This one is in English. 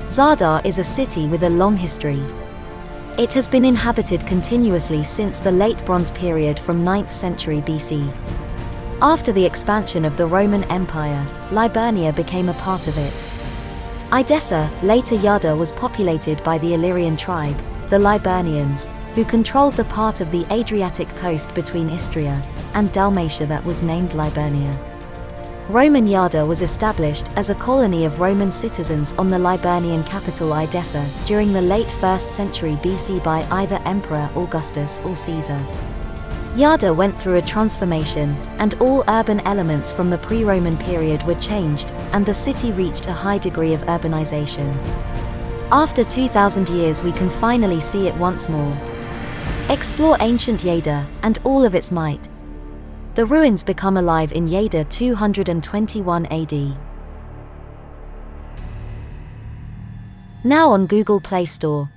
Zadar is a city with a long history. It has been inhabited continuously since the Late Bronze period from 9th century BC. After the expansion of the Roman Empire, Liburnia became a part of it. Edessa, later Zadar, was populated by the Illyrian tribe, the Liburnians, who controlled the part of the Adriatic coast between Istria and Dalmatia that was named Liburnia. Roman Zadar was established as a colony of Roman citizens on the Liburnian capital Edessa during the late 1st century BC by either Emperor Augustus or Caesar. Zadar went through a transformation, and all urban elements from the pre-Roman period were changed, and the city reached a high degree of urbanization. After 2,000 years we can finally see it once more. Explore ancient Zadar and all of its might. The ruins become alive in Zadar 221 AD. Now on Google Play Store.